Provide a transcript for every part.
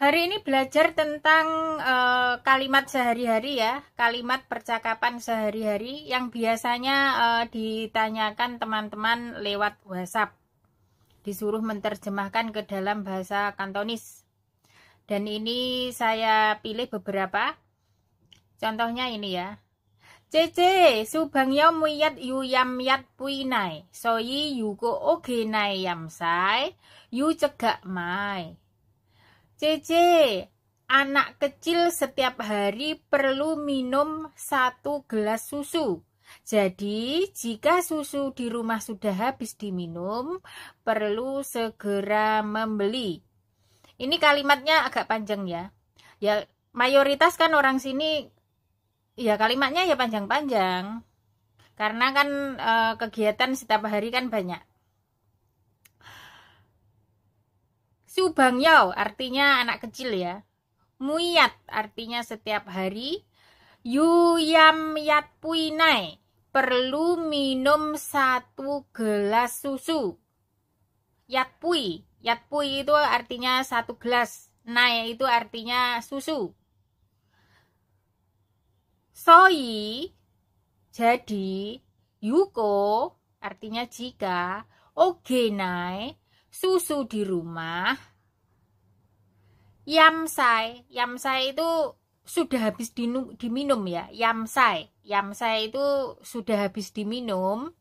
Hari ini belajar tentang kalimat sehari-hari ya, kalimat percakapan sehari-hari yang biasanya ditanyakan teman-teman lewat WhatsApp. Disuruh menerjemahkan ke dalam bahasa Kantonis. Dan ini saya pilih beberapa. Contohnya ini ya. Cece, subangyo muyat yu yam yat pui nai. Soyi yuko oge nai yam sai. Yu cegak mai. Cece, anak kecil setiap hari perlu minum 1 gelas susu. Jadi, jika susu di rumah sudah habis diminum, perlu segera membeli. Ini kalimatnya agak panjang ya. Ya, mayoritas kan orang sini, ya kalimatnya ya panjang-panjang. Karena kan kegiatan setiap hari kan banyak. Subangyo artinya anak kecil ya. Muyat artinya setiap hari. Yu yam yat puinai perlu minum 1 gelas susu. Yat pui itu artinya 1 gelas. Nai itu artinya susu. Soyi jadi. Yuko artinya jika. Ogenai susu di rumah. Yamsai itu sudah habis diminum ya. Yamsai itu sudah habis diminum.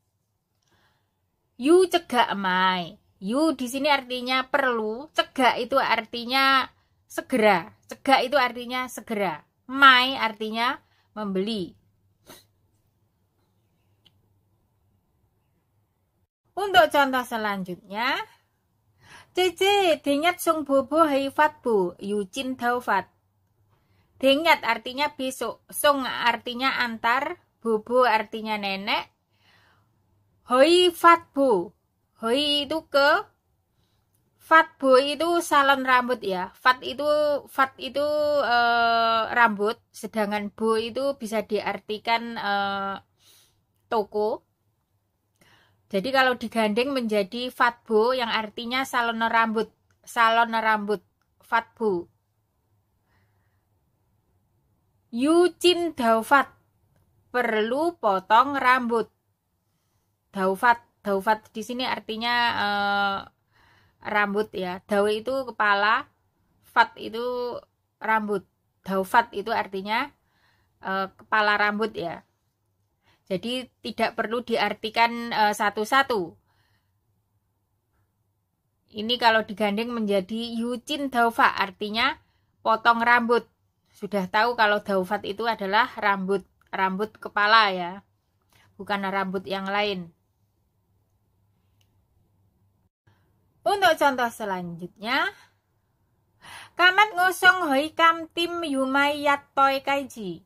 Yu cegak mai. Yu di sini artinya perlu, cegak itu artinya segera. Cegak itu artinya segera. Mai artinya membeli. Untuk contoh selanjutnya, Cece, dengat sung bobo haifat bu, yucin taufat. Dengat artinya besok, sung artinya antar, bobo artinya nenek, haifat bu. Hoi itu ke, fat bu itu salon rambut ya. Fat itu rambut, sedangkan bu itu bisa diartikan toko. Jadi kalau digandeng menjadi fatbo yang artinya salon rambut, fatbo. Yucin daufat, perlu potong rambut. Daufat di sini artinya rambut ya. Dau itu kepala, fat itu rambut. Daufat itu artinya kepala rambut ya. Jadi tidak perlu diartikan satu-satu. Ini kalau digandeng menjadi yucin daufa artinya potong rambut. Sudah tahu kalau daufat itu adalah rambut kepala ya. Bukan rambut yang lain. Untuk contoh selanjutnya, kamat ngosong hoi kam tim yumai yat toy kaiji.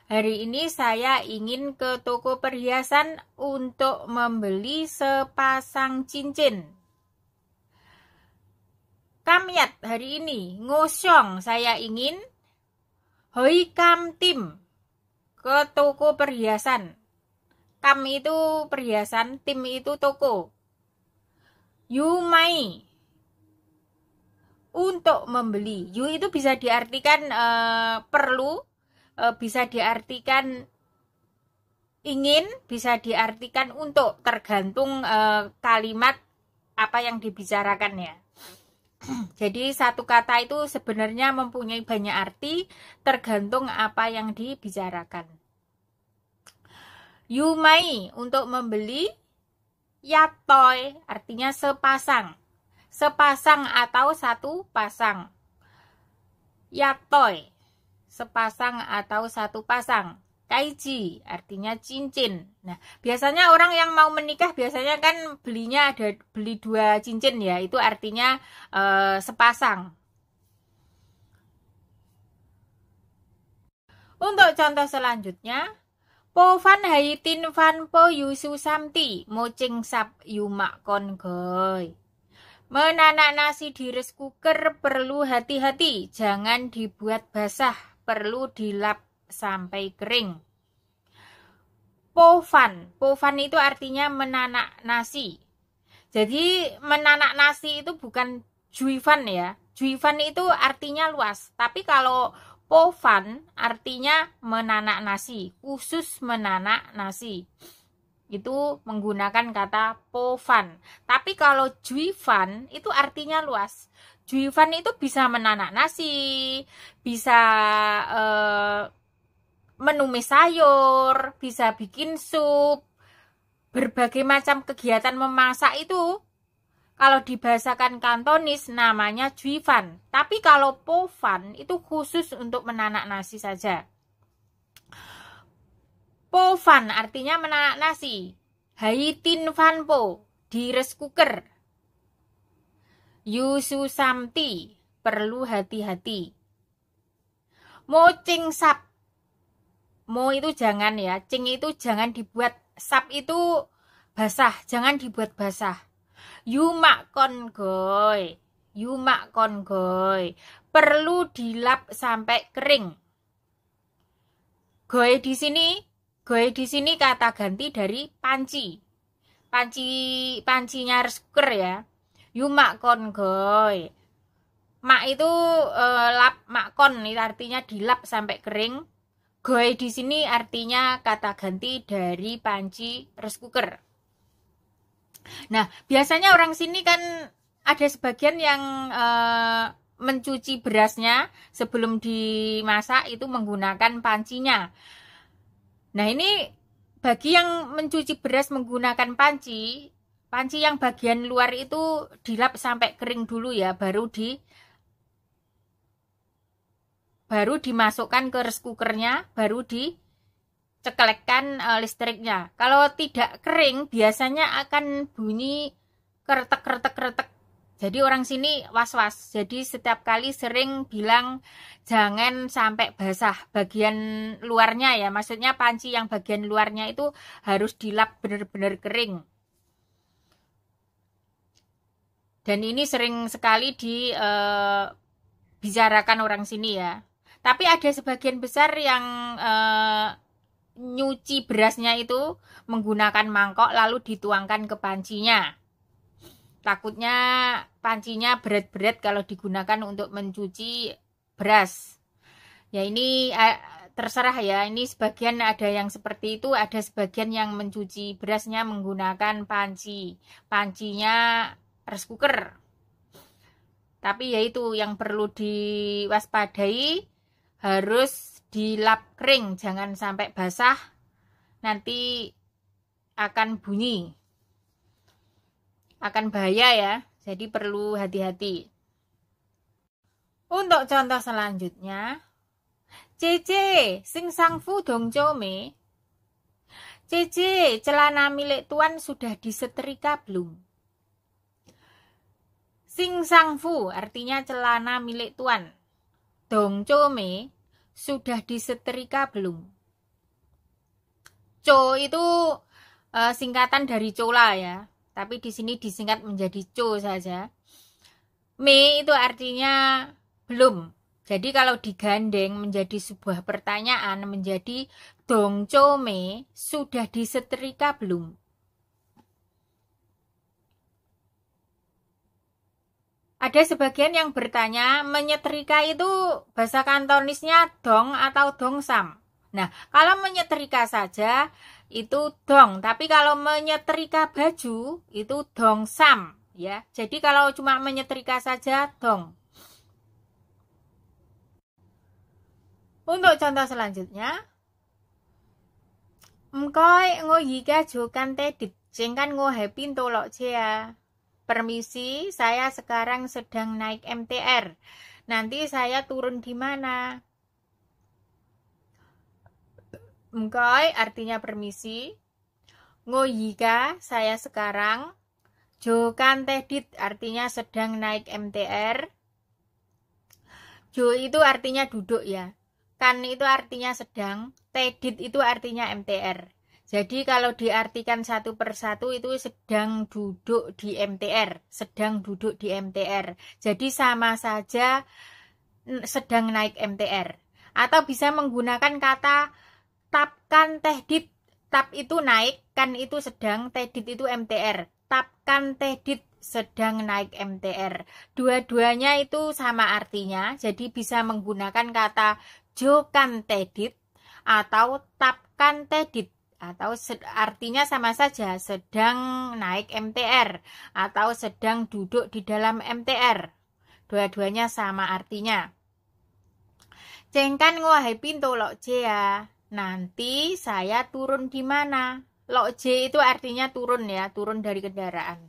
Hari ini saya ingin ke toko perhiasan untuk membeli sepasang cincin. Kamyat hari ini, ngosong saya ingin. Hoi kam tim, ke toko perhiasan. Kam itu perhiasan, tim itu toko. Yumai, untuk membeli. Yu itu bisa diartikan perlu. Bisa diartikan ingin, bisa diartikan untuk, tergantung kalimat apa yang dibicarakannya. Jadi satu kata itu sebenarnya mempunyai banyak arti, tergantung apa yang dibicarakan. Yumai untuk membeli, yatoi artinya sepasang. Sepasang atau satu pasang. Yatoi sepasang atau satu pasang. Kaiji artinya cincin. Nah, biasanya orang yang mau menikah biasanya kan beli 2 cincin ya. Itu artinya sepasang. Untuk contoh selanjutnya, po fan haitin fan po yusu samti mocing sap yumak kon goy. Menanak nasi di rice cooker perlu hati-hati, jangan dibuat basah. Perlu dilap sampai kering. Pofan itu artinya menanak nasi. Jadi menanak nasi itu bukan juifan ya. Juifan itu artinya luas, tapi kalau Pofan artinya menanak nasi, khusus menanak nasi. Itu menggunakan kata Pofan. Tapi kalau Juifan itu artinya luas. Juifan itu bisa menanak nasi, bisa menumis sayur, bisa bikin sup, berbagai macam kegiatan memasak itu. Kalau dibahasakan Kantonis namanya Juifan. Tapi kalau Pofan itu khusus untuk menanak nasi saja. Pofan artinya menanak nasi. Haitin Van Po di rice cooker. Yusu Samti perlu hati-hati. Mo cing sap. Mo itu jangan ya. Cing itu jangan dibuat. Sap itu basah. Jangan dibuat basah. Yumak kon goy. Yumak kon goy. Perlu dilap sampai kering. Goy di sini kata ganti dari panci. Pancinya rice cooker ya. Yumak kon goy. Mak itu lap makon itu artinya dilap sampai kering. Goy di sini artinya kata ganti dari panci rice cooker. Nah, biasanya orang sini kan ada sebagian yang mencuci berasnya sebelum dimasak itu menggunakan pancinya. Nah, ini bagi yang mencuci beras menggunakan panci yang bagian luar itu dilap sampai kering dulu ya, baru dimasukkan ke rice cookernya, baru cekelekkan listriknya. Kalau tidak kering biasanya akan bunyi keretek. Jadi orang sini was-was. Jadi setiap kali sering bilang jangan sampai basah bagian luarnya ya. Maksudnya panci yang bagian luarnya itu harus dilap benar-benar kering. Dan ini sering sekali dibicarakan orang sini ya. Tapi ada sebagian besar yang nyuci berasnya itu menggunakan mangkok lalu dituangkan ke pancinya. Takutnya pancinya berat-berat kalau digunakan untuk mencuci beras. Ya ini terserah ya, ini sebagian ada yang seperti itu, ada sebagian yang mencuci berasnya menggunakan pancinya rice cooker. Tapi yaitu yang perlu diwaspadai, harus dilap kering, jangan sampai basah, nanti akan bunyi, akan bahaya ya, jadi perlu hati-hati. Untuk contoh selanjutnya, Cece, sing sangfu dong come. Cece, celana milik tuan sudah disetrika belum? Sing sangfu artinya celana milik tuan. Dong come sudah disetrika belum? Co itu singkatan dari cola ya, tapi di sini disingkat menjadi co saja. Me itu artinya belum. Jadi kalau digandeng menjadi sebuah pertanyaan menjadi dong co me sudah disetrika belum? Ada sebagian yang bertanya, menyetrika itu bahasa Kantonisnya dong atau dongsam. Nah, kalau menyetrika saja itu dong, tapi kalau menyetrika baju itu dongsam, ya. Jadi kalau cuma menyetrika saja dong. Untuk contoh selanjutnya, mkoy ngoyika jokan tedit, jengkan ngohe pintu lok cia. Permisi, saya sekarang sedang naik MTR. Nanti saya turun di mana? Mkoy artinya permisi. Ngoyika, saya sekarang. Jokan tedit artinya sedang naik MTR. Jo itu artinya duduk ya. Kan itu artinya sedang. Tedit itu artinya MTR. Jadi kalau diartikan satu persatu itu sedang duduk di MTR, sedang duduk di MTR. Jadi sama saja sedang naik MTR. Atau bisa menggunakan kata tapkan tehdit. Tap itu naik, kan itu sedang, tehdit itu MTR. Tapkan tehdit sedang naik MTR. Dua-duanya itu sama artinya, jadi bisa menggunakan kata jokan tedit atau tapkan tedit. Atau artinya sama saja, sedang naik MTR atau sedang duduk di dalam MTR. Dua-duanya sama artinya. Cengkan nguahi pintu Lok J ya. Nanti saya turun di mana? Lok J itu artinya turun ya, turun dari kendaraan.